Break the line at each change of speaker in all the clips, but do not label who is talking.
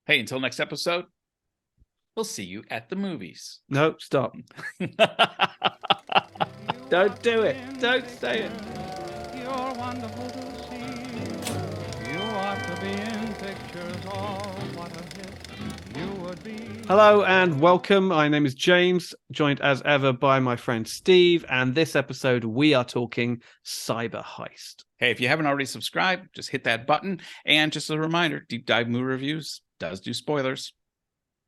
Hey, until next episode, we'll see you at the movies.
No, stop. Don't do it. Don't say it.
You're wonderful to see. You ought to be in pictures. Oh, what a hit you would be.
Hello and welcome. My name is James, joined as ever by my friend Steve. And this episode, we are talking Cyber Heist.
Hey, if you haven't already subscribed, just hit that button. And just a reminder, Deep Dive Movie Reviews does do spoilers.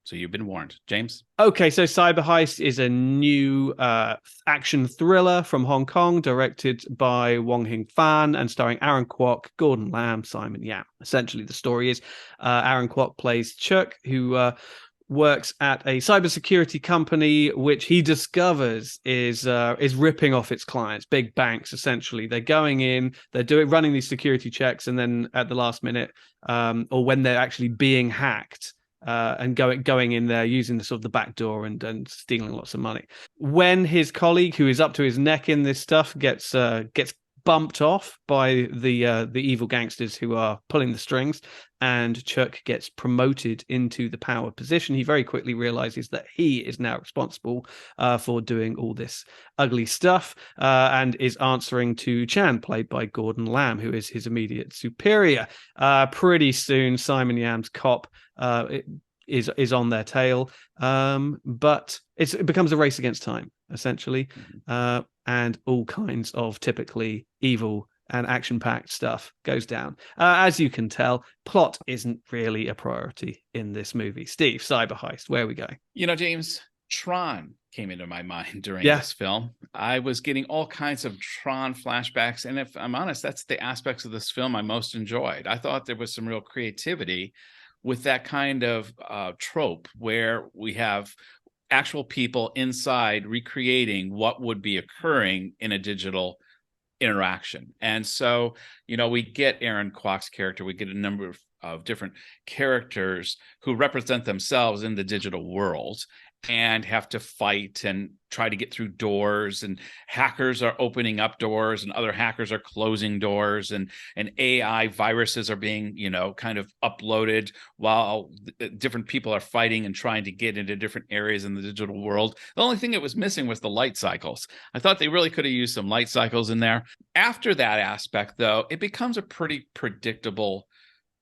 So you've been warned. James?
Okay, so Cyber Heist is a new action thriller from Hong Kong, directed by Wong Hing Fan and starring Aaron Kwok, Gordon Lam, Simon Yam. Essentially, the story is Aaron Kwok plays Chuck, who works at a cybersecurity company, which he discovers is ripping off its clients, big banks. Essentially, they're going in, they're running these security checks, and then at the last minute, or when they're actually being hacked. And going in there using the sort of the back door and stealing lots of money. When his colleague, who is up to his neck in this stuff, gets bumped off by the evil gangsters who are pulling the strings, and Chuck gets promoted into the power position, he very quickly realizes that he is now responsible for doing all this ugly stuff, and is answering to Chan, played by Gordon Lam, who is his immediate superior. Pretty soon, Simon Yam's cop is on their tail, but it becomes a race against time, essentially, and all kinds of typically evil and action-packed stuff goes down. As you can tell, plot isn't really a priority in this movie. Steve, Cyber Heist, where are we going?
You know, James, Tron came into my mind during this film. I was getting all kinds of Tron flashbacks, and if I'm honest, that's the aspects of this film I most enjoyed. I thought there was some real creativity with that kind of trope where we have actual people inside recreating what would be occurring in a digital interaction. And so, you know, we get Aaron Kwok's character, we get a number of different characters who represent themselves in the digital world and have to fight and try to get through doors, and hackers are opening up doors and other hackers are closing doors, and AI viruses are being, you know, kind of uploaded while different people are fighting and trying to get into different areas in the digital world. The only thing it was missing was the light cycles. I thought they really could have used some light cycles in there. After that aspect, though, it becomes a pretty predictable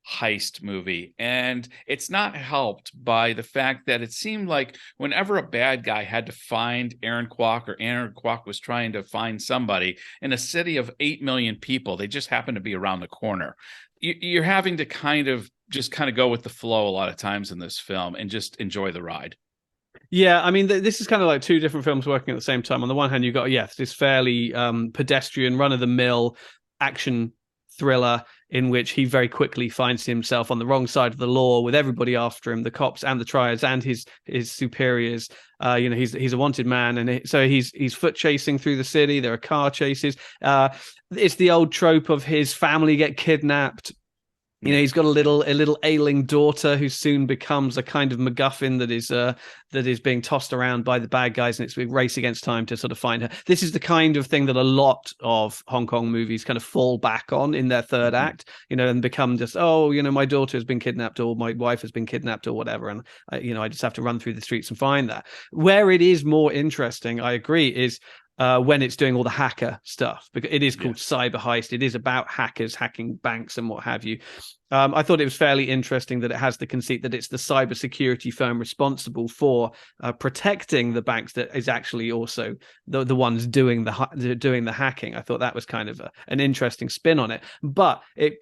heist movie, and it's not helped by the fact that it seemed like whenever a bad guy had to find Aaron Kwok, or Aaron Kwok was trying to find somebody in a city of 8 million people, they just happen to be around the corner. You're having to kind of go with the flow a lot of times in this film and just enjoy the ride.
Yeah, I mean, this is kind of like two different films working at the same time. On the one hand, you've got, this fairly pedestrian, run-of-the-mill action thriller in which he very quickly finds himself on the wrong side of the law, with everybody after him, the cops and the triads and his superiors. He's a wanted man, and so he's foot chasing through the city. There are car chases. It's the old trope of his family get kidnapped. You know, he's got a little ailing daughter who soon becomes a kind of MacGuffin that is being tossed around by the bad guys, and it's a race against time to sort of find her. This is the kind of thing that a lot of Hong Kong movies kind of fall back on in their third act, you know, and become just, my daughter has been kidnapped, or my wife has been kidnapped, or whatever, and I just have to run through the streets and find that. Where it is more interesting, I agree, is when it's doing all the hacker stuff, because it is called Cyber Heist. It is about hackers hacking banks and what have you. I thought it was fairly interesting that it has the conceit that it's the cybersecurity firm responsible for protecting the banks that is actually also the ones doing the hacking. I thought that was kind of an interesting spin on it. But it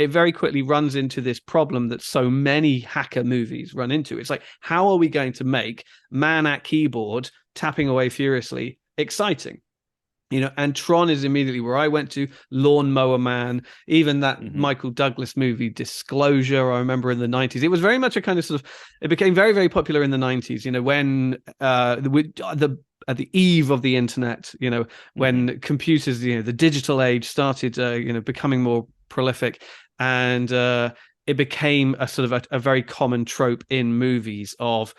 very quickly runs into this problem that so many hacker movies run into. It's like, how are we going to make man at keyboard tapping away furiously exciting? And Tron is immediately where I went to. Lawnmower Man, even that Michael Douglas movie Disclosure, I remember in the 90s. It was very much a kind of it became very, very popular in the 90s, when at the eve of the internet, when computers, the digital age started, becoming more prolific, and it became a sort of a very common trope in movies of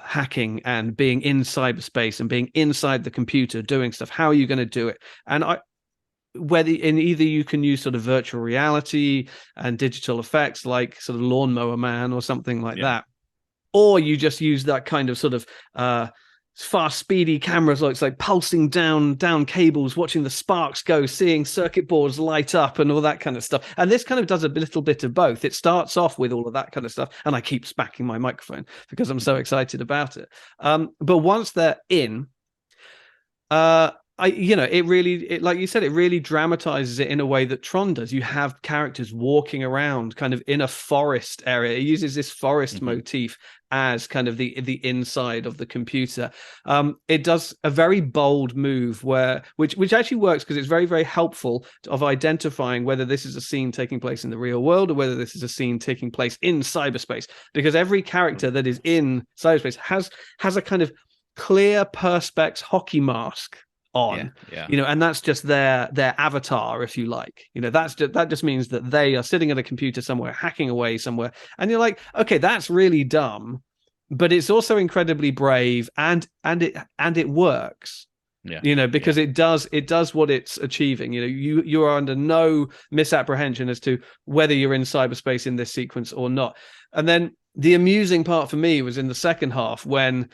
hacking and being in cyberspace and being inside the computer doing stuff. How are you going to do it? And whether in either you can use sort of virtual reality and digital effects like sort of Lawnmower Man or something like that, or you just use that kind of sort of fast, speedy cameras, like it's like pulsing down cables, watching the sparks go, seeing circuit boards light up and all that kind of stuff. And this kind of does a little bit of both. It starts off with all of that kind of stuff, and I keep smacking my microphone because I'm so excited about it. But once they're in, it really, like you said, it really dramatizes it in a way that Tron does. You have characters walking around kind of in a forest area. It uses this forest motif as kind of the inside of the computer. It does a very bold move which actually works because it's very, very helpful of identifying whether this is a scene taking place in the real world or whether this is a scene taking place in cyberspace. Because every character that is in cyberspace has a kind of clear perspex hockey mask on, and that's just their avatar, if you like. That just means that they are sitting at a computer somewhere, hacking away somewhere, and you're like, okay, that's really dumb, but it's also incredibly brave, and it works. Because it does what it's achieving. You are under no misapprehension as to whether you're in cyberspace in this sequence or not. And then the amusing part for me was in the second half when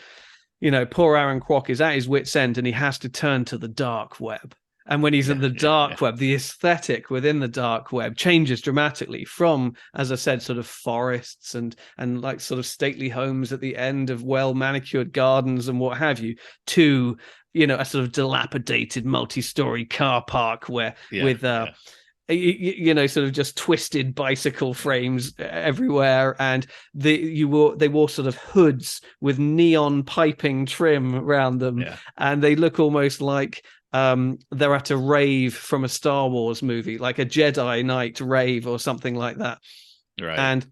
poor Aaron Kwok is at his wit's end and he has to turn to the dark web. And when he's in the dark web, the aesthetic within the dark web changes dramatically from, as I said, sort of forests and like sort of stately homes at the end of well-manicured gardens and what have you, to, a sort of dilapidated multi-story car park with sort of just twisted bicycle frames everywhere, and they wore sort of hoods with neon piping trim around them, and they look almost like they're at a rave from a Star Wars movie, like a Jedi Knight rave or something like that.
Right.
And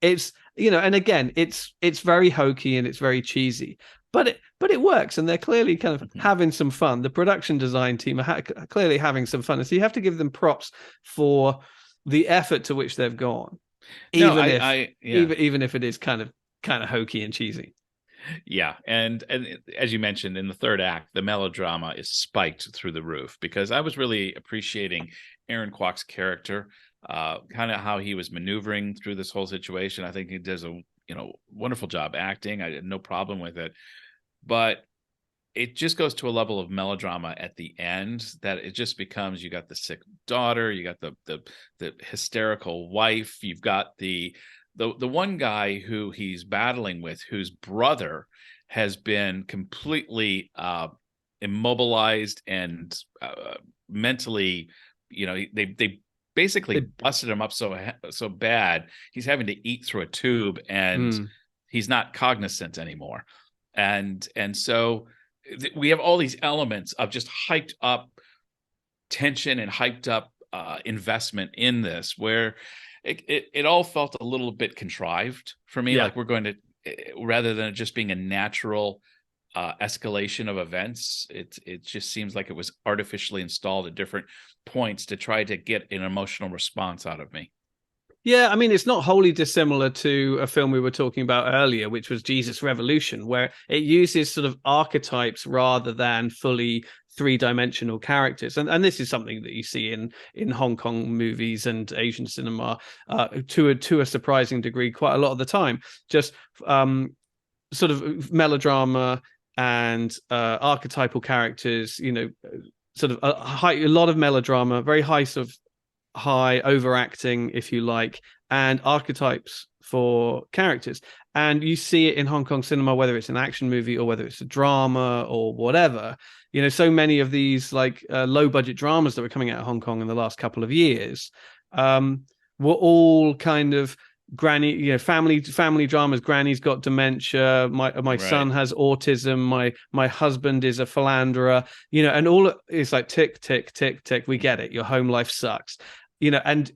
it's and again, it's very hokey and it's very cheesy. But it works, and they're clearly kind of having some fun. The production design team are clearly having some fun, and so you have to give them props for the effort to which they've gone, even if it is kind of hokey and cheesy.
Yeah, and as you mentioned, in the third act, the melodrama is spiked through the roof, because I was really appreciating Aaron Kwok's character, kind of how he was maneuvering through this whole situation. I think he does a wonderful job acting. I had no problem with it. But it just goes to a level of melodrama at the end that it just becomes, you got the sick daughter, you got the hysterical wife, you've got the one guy who he's battling with, whose brother has been completely immobilized and mentally, they basically busted him up so bad he's having to eat through a tube, and he's not cognizant anymore. And so we have all these elements of just hyped up tension and hyped up investment in this, where it all felt a little bit contrived for me. Like we're going to, rather than it just being a natural escalation of events, it just seems like it was artificially installed at different points to try to get an emotional response out of me.
Yeah, I mean, it's not wholly dissimilar to a film we were talking about earlier, which was Jesus Revolution, where it uses sort of archetypes rather than fully three-dimensional characters. And this is something that you see in Hong Kong movies and Asian cinema to a surprising degree quite a lot of the time. Just sort of melodrama and archetypal characters, sort of a lot of melodrama, very high sort of high overacting, if you like, and archetypes for characters. And you see it in Hong Kong cinema, whether it's an action movie or whether it's a drama or whatever. So many of these like low budget dramas that were coming out of Hong Kong in the last couple of years were all kind of granny, family dramas. Granny's got dementia. My son has autism. My husband is a philanderer. And all it's like tick, tick, tick, tick. We get it. Your home life sucks. And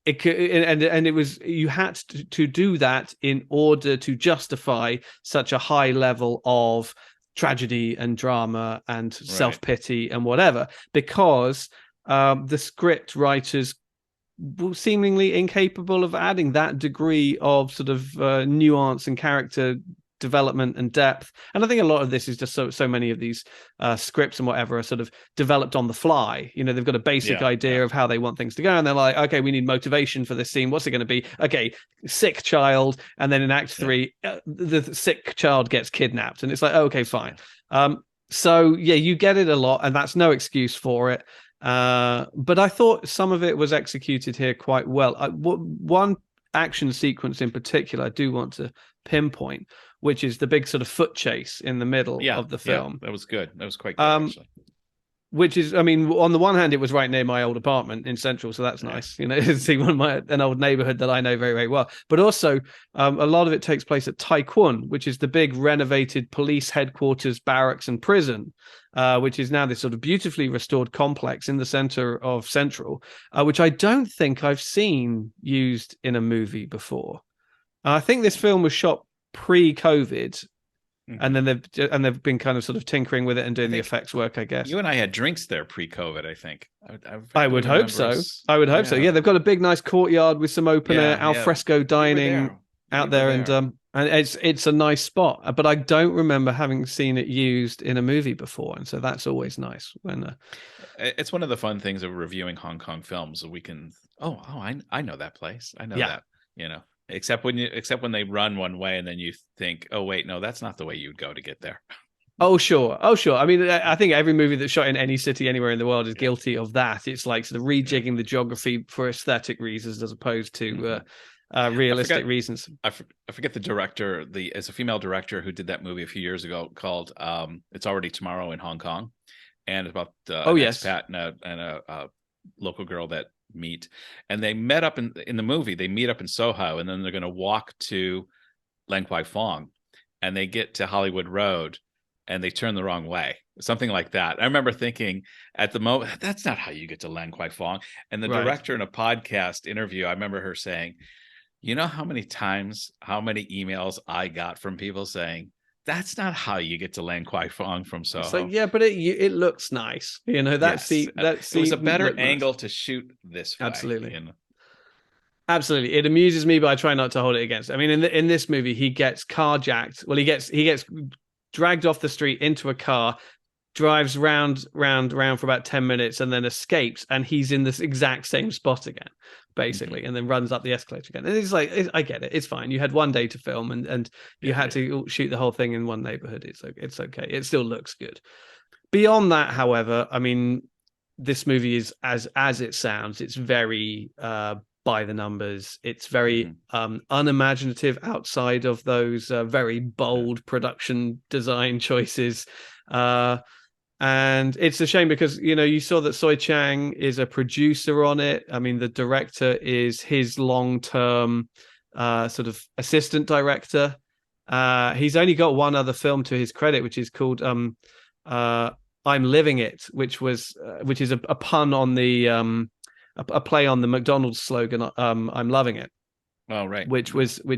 it was, you had to do that in order to justify such a high level of tragedy and drama and self-pity and whatever, because the script writers were seemingly incapable of adding that degree of sort of nuance and character development and depth. And I think a lot of this is just so many of these scripts and whatever are sort of developed on the fly. You know, they've got a basic idea of how they want things to go, and they're like, okay, we need motivation for this scene. What's it going to be? Okay, sick child, and then in Act 3, the sick child gets kidnapped, and it's like, okay, fine. So yeah, you get it a lot, and that's no excuse for it. But I thought some of it was executed here quite well. One action sequence in particular I do want to pinpoint, which is the big sort of foot chase in the middle of the film.
That was good. That was quite good, actually.
Which is, I mean, on the one hand, it was right near my old apartment in Central, so that's nice, you know, to see an old neighborhood that I know very, very well. But also, a lot of it takes place at Tai Kwon, which is the big renovated police headquarters, barracks, and prison, which is now this sort of beautifully restored complex in the center of Central, which I don't think I've seen used in a movie before. I think this film was shot pre-COVID. And then they've been kind of sort of tinkering with it and doing the effects work, I guess.
You and I had drinks there pre-COVID, I think.
I would hope so. I would hope so. Yeah, they've got a big, nice courtyard with some open air al fresco dining out there, and it's a nice spot. But I don't remember having seen it used in a movie before, and so that's always nice. When
it's one of the fun things of reviewing Hong Kong films. We can I know that place. I know that, you know. Except when they run one way and then you think, oh wait, no, that's not the way you'd go to get there.
Oh sure. I mean, I think every movie that's shot in any city anywhere in the world is guilty of that. It's like sort of rejigging the geography for aesthetic reasons as opposed to realistic reasons.
I forget the director, as a female director who did that movie a few years ago called "It's Already Tomorrow" in Hong Kong, and about an expat and a local girl that meet, and they met up in the movie. They meet up in Soho, and then they're going to walk to Lan Kwai Fong, and they get to Hollywood Road, and they turn the wrong way, something like that. I remember thinking at the moment, that's not how you get to Lan Kwai Fong. And the director in a podcast interview, I remember her saying, you know how many emails I got from people saying, that's not how you get to Lan Kwai Fong from Soho.
It's like, yeah, but it looks nice. You know, it
was a better angle to shoot this way.
Absolutely.
You know?
Absolutely. It amuses me, but I try not to hold it against. I mean, in this movie, he gets carjacked. Well, he gets dragged off the street into a car, drives round for about 10 minutes, and then escapes, and he's in this exact same spot again, basically, and then runs up the escalator again. And it's like, I get it. It's fine. You had one day to film, and you had to shoot the whole thing in one neighborhood. It's okay. It still looks good. Beyond that, however, I mean, this movie is as it sounds. It's very by the numbers. It's very unimaginative outside of those very bold production design choices. And it's a shame because, you know, you saw that Soi Chang is a producer on it. I mean, the director is his long-term sort of assistant director. He's only got one other film to his credit, which is called I'm Living It, which is a pun on the a play on the McDonald's slogan, I'm loving it.
Oh, right.
Which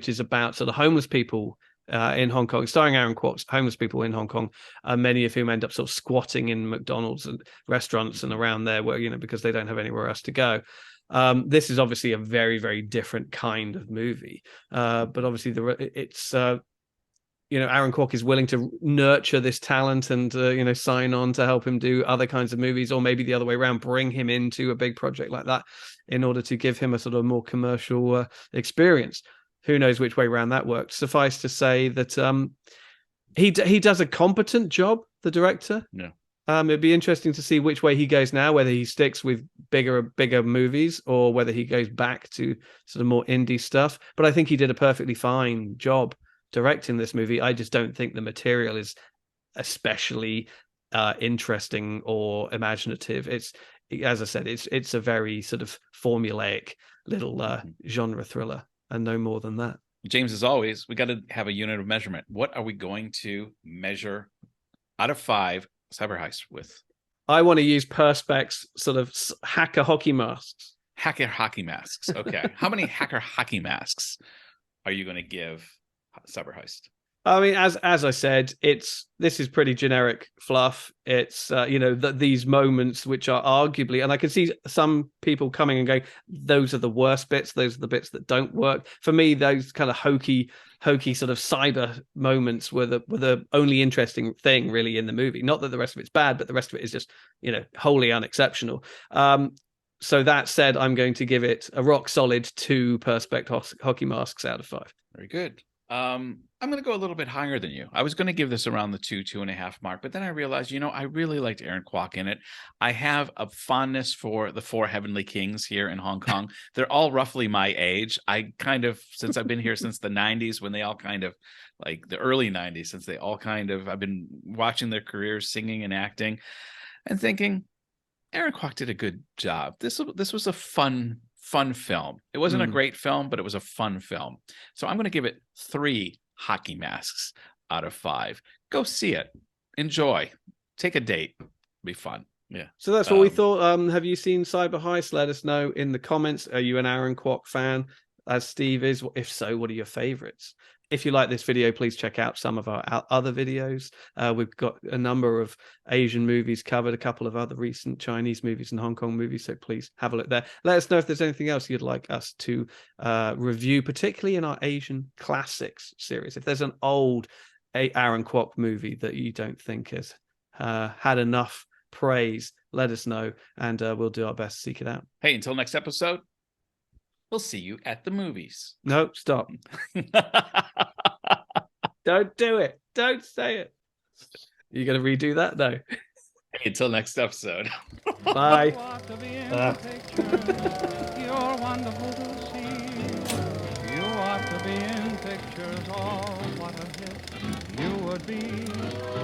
is about sort of homeless people in Hong Kong, starring Aaron Kwok's homeless people in Hong Kong, many of whom end up sort of squatting in McDonald's and restaurants and around there, where, you know, because they don't have anywhere else to go. This is obviously a very, very different kind of movie, but obviously it's you know, Aaron Kwok is willing to nurture this talent and you know, sign on to help him do other kinds of movies, or maybe the other way around, bring him into a big project like that in order to give him a sort of more commercial experience. Who knows which way around that worked. Suffice to say that he does a competent job, the director.
Yeah.
It'd be interesting to see which way he goes now, whether he sticks with bigger movies or whether he goes back to sort of more indie stuff. But I think he did a perfectly fine job directing this movie. I just don't think the material is especially interesting or imaginative. It's, as I said, it's a very sort of formulaic little genre thriller, and no more than that.
James, as always, we got to have a unit of measurement. What are we going to measure out of 5 Cyber Heist with?
I want to use Perspex sort of hacker hockey masks.
Hacker hockey masks. Okay. How many hacker hockey masks are you going to give Cyber Heist?
I mean, as I said, this is pretty generic fluff. It's these moments which are arguably, and I can see some people coming and going, those are the worst bits. Those are the bits that don't work. For me, those kind of hokey sort of cyber moments were the only interesting thing really in the movie. Not that the rest of it's bad, but the rest of it is just wholly unexceptional. So that said, I'm going to give it a rock solid 2 Perspex hockey masks out of 5.
Very good. I'm going to go a little bit higher than you. I was going to give this around the 2.5 mark, but then I realized, I really liked Aaron Kwok in it. I have a fondness for the 4 Heavenly Kings here in Hong Kong. They're all roughly my age. I kind of, since I've been here since the 90s, when they all kind of, like the early 90s, since they all kind of, I've been watching their careers, singing and acting, and thinking, Aaron Kwok did a good job. This was a fun film. It wasn't a great film, but it was a fun film. So I'm going to give it 3 hockey masks out of 5. Go see it. Enjoy. Take a date. Be fun. Yeah.
So that's what we thought. Have you seen Cyber Heist? Let us know in the comments. Are you an Aaron Kwok fan, as Steve is? If so, what are your favorites? If you like this video, please check out some of our other videos. We've got a number of Asian movies covered, a couple of other recent Chinese movies and Hong Kong movies, so please have a look there. Let us know if there's anything else you'd like us to review, particularly in our Asian Classics series. If there's an old Aaron Kwok movie that you don't think has had enough praise, let us know, and we'll do our best to seek it out.
Hey, until next episode, we'll see you at the movies.
No, stop. Don't do it. Don't say it. You going to redo that? No.
Hey, until next episode.
Bye.
You're wonderful to see. You ought to be in pictures. Oh, what a hit you would be.